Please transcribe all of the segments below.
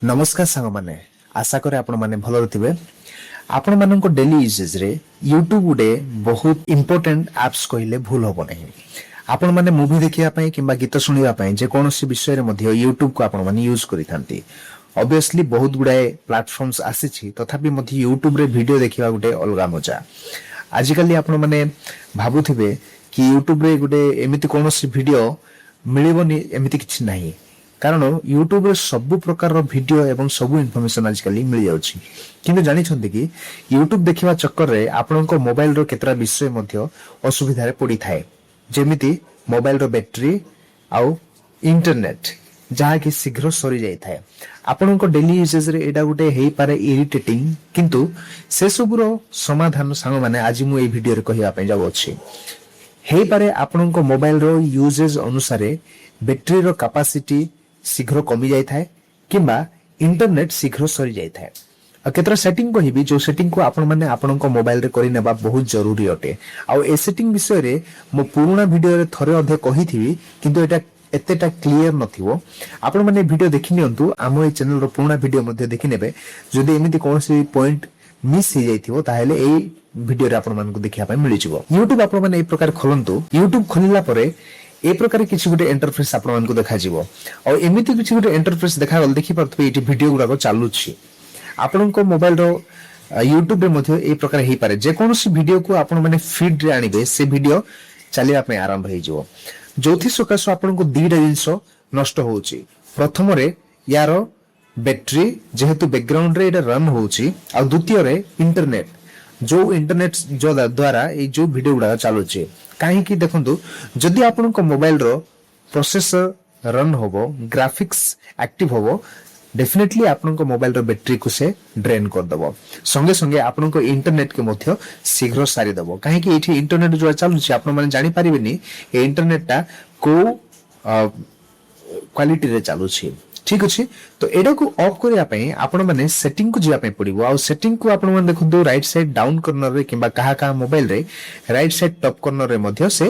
नमस्कार सांग माने आशा करे आपण माने भलो रथिबे आपण मानको डेली यूजेज रे YouTube गुडे बहुत इंपोर्टेंट एप्स कहिले भूल होबो नहीं आपण माने मूवी देखिया पई किबा गीत सुनिबा पई जे कोनोसी विषय रे मध्ये YouTube को आपण माने यूज करि थांती ऑब्वियसली बहुत गुडाए प्लेटफॉर्म्स आसीछि तथापि मध्ये YouTube रे वीडियो देखिबा गुटे अलगा मजा आजिकली आपण माने भाबुथिबे कि YouTube रे गुटे एमिति कोनोसी वीडियो मिलिबोनी एमिति किछि नाही कारण यूट्यूब रे सब प्रकार वीडियो एवं सब इनफॉरमेशन आजकल मिल जाउछि किंतु जानि छथि कि यूट्यूब देखिबा चक्कर रे आपनको मोबाइल रो केतरा विषय मध्ये असुविधा रे पड़ी थाए जेमिति मोबाइल रो बैटरी आउ इंटरनेट जहा कि शीघ्र सरी जाय थाए आपनको डेली यूजेज रे एडा गुटे हेई पारे इरिटेटिंग किंतु से सब रो समाधान सांग माने आज मु ए वीडियो रे कहिया पय जाउ अछि हेई पारे आपनको मोबाइल रो यूजेज अनुसार बैटरी रो कैपेसिटी शीघ्र कमी जाय थाए किबा इंटरनेट शीघ्र सरी जाय थाए केतरा सेटिंग कहिबी जो सेटिंग को आपण माने आपनको मोबाइल रे करि नेबा बहुत जरूरी अटे आ ए सेटिंग विषय रे मो पुराना वीडियो रे थरे अधे कहिथिबी किंतु एटा एतेटा क्लियर नथिवो आपण माने वीडियो देखि नियंतु आमो ए चैनल रो पुराना वीडियो मध्ये देखि नेबे जदि एमिति कोनसी पॉइंट मिस हो जाइथिवो ताहेले ए वीडियो रे आपण मानको देखिया पय मिलि जिवो YouTube आपण माने ए प्रकार खोलंतु YouTube खोलिला परे ए प्रकार किछि गुटे इंटरफेस आपण मानको देखा जिवो और एमिति किछि गुटे इंटरफेस देखा गल देखि परतबे एटी वीडियो गुडा को चालू छी आपनको मोबाइल रो YouTube रे मध्ये ए प्रकार हेई पारे जे कोनोसी वीडियो को आपण माने फीड रे आनिबे से वीडियो चलिया पे आरंभ होई जिवो जोथि सकाश आपनको दीटा जिंस नष्ट होउची प्रथम रे यारो बैटरी जेहेतु बैकग्राउंड रे एटा रन होउची आ द्वितीय रे इंटरनेट जो इंटरनेट जो द्वारा ए जो वीडियो गुडा चालू छी काहे कि देखंतु जदि आपनको मोबाइल रो प्रोसेसर रन होबो ग्राफिक्स एक्टिव होबो डेफिनेटली आपनको मोबाइल रो बैटरी को से ड्रेन कर दबो संगे संगे आपनको इंटरनेट के मध्य शीघ्र सारी दबो काहे कि एठी इंटरनेट जो चालू छी आपण माने जानि पारिबेनी ए इंटरनेट ता को क्वालिटी रे चालू छी ठीक अछि तो एडा को ऑफ करिया पई आपण माने सेटिंग को जिया पई पड़िबो आ सेटिंग को आपण माने देखु राइट साइड डाउन कॉर्नर रे किबा कहा मोबाइल रे राइट साइड टॉप कॉर्नर रे मध्य से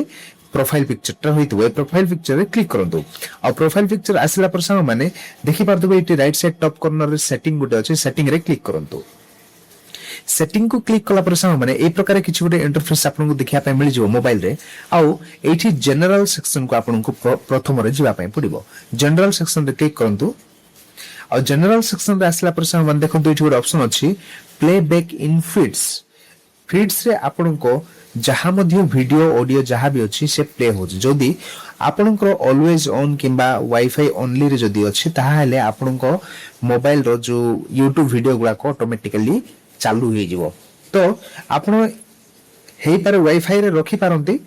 प्रोफाइल पिक्चर टा होइतबो ए प्रोफाइल पिक्चर रे क्लिक करंतु आ प्रोफाइल पिक्चर आसिला पर संग माने देखि पारतबो एटी राइट साइड टॉप कॉर्नर रे सेटिंग गुटे अछि सेटिंग रे क्लिक करंतु सेटिंग को क्लिक कला पर संग माने ए प्रकार किछि गुटे इंटरफेस आपन को देखिया पय मिल जिवो मोबाइल रे आउ एठी जनरल सेक्शन को आपन को प्रथम रे जिवा पय पड़िबो जनरल सेक्शन रे क्लिक करंतु और जनरल सेक्शन रे आसला पर संग माने देखंतु एठी गुटे ऑप्शन अछि प्ले बैक इन फीड्स रे आपन को जहा मध्ये वीडियो ऑडियो जहा भी अछि से प्ले हो जदी आपन को ऑलवेज ऑन किबा वाईफाई ओनली रे जदी अछि ताहा हेले आपन को मोबाइल रो जो YouTube वीडियो गुला को ऑटोमेटिकली चालू हो जिवो तो आपण हेई पारे वाईफाई रे रखि पारंती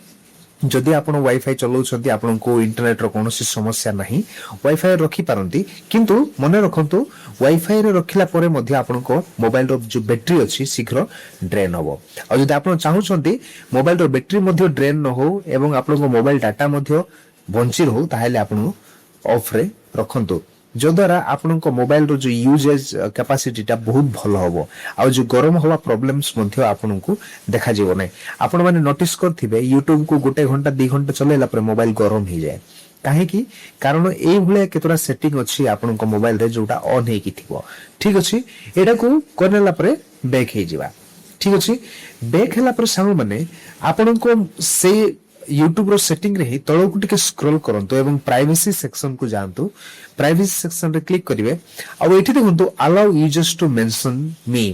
जदि आपण वाईफाई चलाउ छथि आपण को इंटरनेट रो कोनोसी समस्या नाही वाईफाई रखि पारंती किंतु मने रखंतु वाईफाई रे रखिला परे मध्ये आपण को मोबाइल रो जो बैटरी अछि शीघ्र ड्रेन होबो और जदि आपण चाहू छथि मोबाइल रो बैटरी मध्ये ड्रेन न हो एवं आपण को मोबाइल डाटा मध्ये बंची रहू ताहेले आपण ऑफ रे रखंतु जो द्वारा आपन को मोबाइल रो जो यूजेज कैपेसिटी टा बहुत भलो होबो आ जो गरम हवा प्रॉब्लम्स मध्ये आपन को देखा जेबो नै आपन माने नोटिस करथिबे YouTube को गोटे घंटा 2 घंटा चलेला पर मोबाइल गरम हो जाए काहे कि कारण ए भले केतरा सेटिंग अछि आपन को मोबाइल रे जोटा ऑन हे कि थिबो ठीक अछि एडा को करनेला पर बैक हे जिवा ठीक अछि बैक हला पर सांग माने आपन को से YouTube रो सेटिंग रे तळो को टिके स्क्रॉल करंतु एवं प्राइवेसी सेक्शन को जानतु प्राइवेसी सेक्शन रे क्लिक करिवे आ एठी देखंतु अलाउ यूजर्स टू मेंशन मी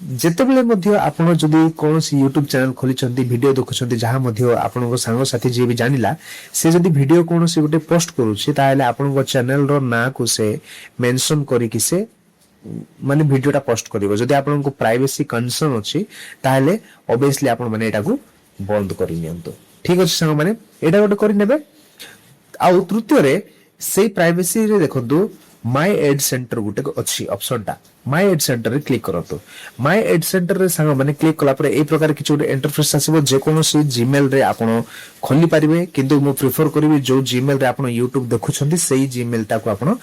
जेतेबेले मध्ये आपण जदी कोनोसी YouTube चैनल खोली चंती वीडियो देखुचंती जहा मध्ये आपण को संग साथी जे भी जानिला से जदी वीडियो कोनोसी गोटे पोस्ट करूछि ताले आपण को चैनल रो ना को से मेंशन करी कि से माने वीडियोटा पोस्ट करिवो जदी आपण को प्राइवेसी कंसर्न अछि ताले ऑब्वियसली आपण माने एटा को बंद करि नियंतु ठीक अछि संग माने एटा गोटे करि नेबे आ तृतीय रे से प्राइवेसी रे देखंतु माय एड सेंटर गुटे अछि ऑप्शन टा माय एड सेंटर रे क्लिक करंतु माय एड सेंटर रे संग माने क्लिक कला पर ए प्रकार किछ गोटे इंटरफेस आसीबो जे कोनोसी जीमेल रे आपण खोली पारिबे किंतु मो प्रेफर करबी जो जीमेल रे आपण YouTube देखुछंती सेही जीमेल टा को आपण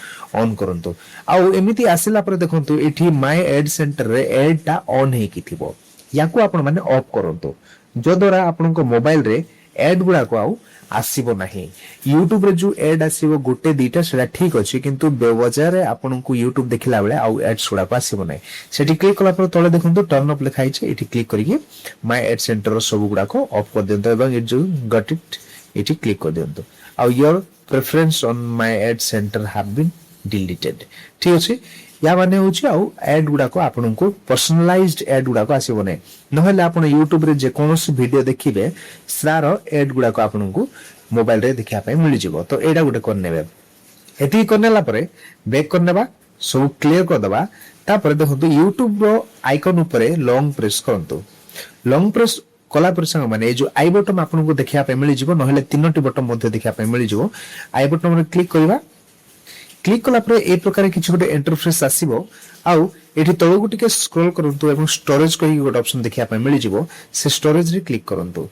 ऑन करंतु आ एमिति आसिला पर देखंतु एठी माय एड सेंटर रे एड टा ऑन हे कि थिबो याको आपण माने ऑफ करंतु जो द्वारा आपण को मोबाइल रे एड गुडा को आउ आसीबो नहीं। यूट्यूब रे जो एड आसीबो गोटे दीटा सेटा ठीक अछि किंतु बेवजार आपनकु यूट्यूब देखिला बेले आउ एड्स गुडा को आसीबो नहीं। सेठी क्लिक कला पर तळे देखंतु टर्न अप लिखा आइछ एठी क्लिक करिके माय एड सेंटर सब गुडा को ऑफ कर दियंतो एवं इट जो गॉट इट एठी क्लिक कर दियंतो आउ your preference on my ad center have been deleted. ठीक अछि या माने होची आउ एड गुडा को आपनकु पर्सनलाइज्ड एड गुडा को आसीबो नै नहले आपण YouTube रे जे कोनोसी वीडियो देखिबे सार एड गुडा को आपनकु मोबाइल रे देखिया पय मिलि जिवो। तो एडा गुडे कर नेबे एती करनेला परे बैक करनेबा सब क्लियर कर दबा तापर देखंतु YouTube रो आइकन ऊपर लॉन्ग प्रेस करंतु। लॉन्ग प्रेस कला पर संग माने जो आई बटन आपनकु देखिया पय मिलि जिवो नहले तीनोटी बटन मध्ये देखिया पय मिलि जिवो। आई बटन रे क्लिक करबा क्लिक कला पर ए प्रकार किछि गोटे इंटरफेस आसीबो आउ एठी तळगु टिके स्क्रॉल करंतु एवं स्टोरेज कहि गोटे ऑप्शन देखिया पय मिलि जिवो। से स्टोरेज रे क्लिक करंतु।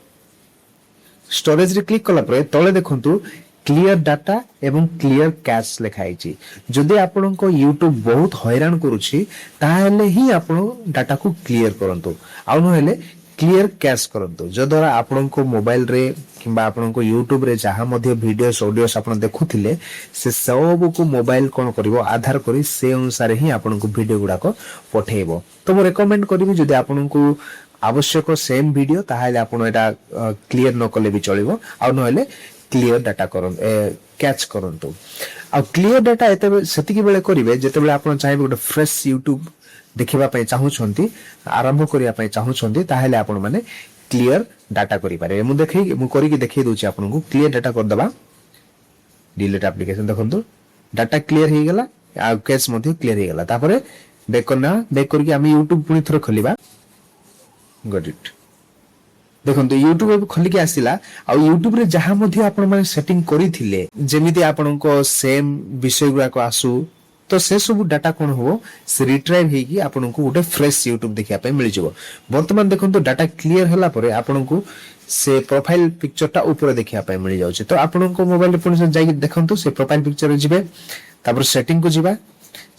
स्टोरेज रे क्लिक कला पर तळे देखंतु क्लियर डाटा एवं क्लियर कैश लिखाई छी। जदि आपनको YouTube बहुत हैरान करूछि ताहेले ही आपण डाटा को क्लियर करंतु आउ नहेले क्लियर कैश करंतु जो द्वारा आपनको मोबाइल रे किबा आपनको YouTube रे जहा मध्ये वीडियोस ऑडियोस आपण देखुथिले से सब को मोबाइल कोन करिवो आधार करी से अनुसार ही आपनको वीडियो गुडा को पठेइबो। तो मो रेकमेंड करबी जदि आपनको आवश्यक सेम वीडियो ताहेले आपण एटा क्लियर न कले भी चलिबो आउ नहेले क्लियर डाटा करन कैच करंतु। आ क्लियर डाटा एते सेति के बेले करिवे जते बेले आपण चाहेबे गोटे फ्रेश YouTube देखिबा पय चाहूछंती आरंभ करिया पय चाहूछंती ताहेले आपण माने क्लियर डाटा करि पारे। मु देखै मु करि के देखै दोछि आपनको क्लियर डाटा कर दबा डिलीट एप्लीकेशन देखंतु डाटा क्लियर हे गेला आ कैश मध्ये क्लियर हे गेला। तापरे बैक करना बैक करके हम YouTube पुनी थरो खोलिबा गॉट इट देखंतु YouTube खोली के आसिला आ YouTube रे जहा मध्ये आपण माने सेटिंग करिथिले जेमिति आपनको सेम विषय गुरा को आसु तो से सब डाटा कोन हो से रिट्राइव हेगी आपनको गोटे फ्रेश YouTube देखिया पे मिल जिवो। वर्तमान देखंतु डाटा क्लियर हला परे आपनको से प्रोफाइल पिक्चर ता ऊपर देखिया पे मिल जाउछि। तो आपनको मोबाइल रे पुनी जाई देखंतु से प्रोफाइल पिक्चर रे जिबे तापर सेटिंग को जिबा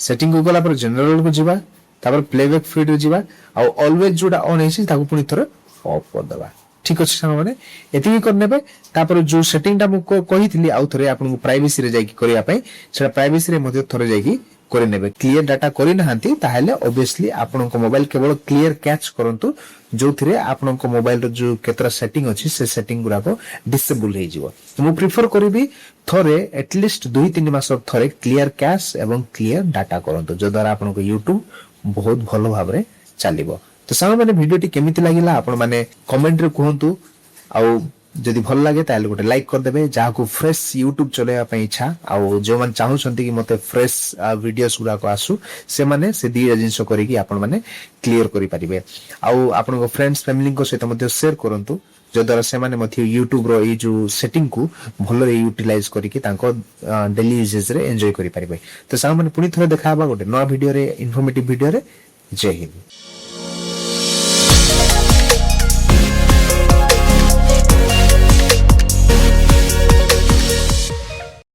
सेटिंग को गला पर जनरल को जिबा तापर प्लेबैक फीड रे जिबा आ ऑलवेज जोडा ऑन हेछि ताको पुनी थरे ऑफ कर दबा। ठीक अछि संग माने एति करनेबे तापर जो सेटिंग ता मु कहिथिली आउ थरे आपनको प्राइवेसी रे जाई करिया पय सेटा प्राइवेसी रे मध्ये थरे जाई करे नेबे। क्लियर डाटा करि नहांती ताहेले ऑब्वियसली आपनको मोबाइल केवल क्लियर कैच करंतु जोथिरे आपनको मोबाइल रो जो केतरा सेटिंग अछि से सेटिंग गुरा को डिसेबल हे जिवो। मु प्रिफर करबी थरे एटलीस्ट 2-3 मास थरे क्लियर कैश एवं क्लियर डाटा करंतु जो द्वारा आपनको YouTube बहुत भलो भाबरे चलिबो। तो सामने माने वीडियो टी केमिति लागिला आपण माने कमेंट रे कहंतु आउ जदि भल लागे ताले गोटे लाइक कर देबे जाहाको फ्रेश YouTube चलेया पय इच्छा आउ जो मन चाहू छंती कि मते फ्रेश वीडियोस गुडा को आसु से माने से दी एजेंस करी कि आपण माने क्लियर करि परिबे आउ आपण को फ्रेंड्स फैमिली को सहित मध्ये शेयर करंतु जो द्वारा से माने मध्ये YouTube रो ई जो सेटिंग को भलो रे यूटिलाइज करी कि तांको डेली यूजेस रे एन्जॉय करि परिबे। तो सामने पुनी थरे देखाबा गोटे नया वीडियो रे इन्फॉर्मेटिव वीडियो रे। जय हिंद।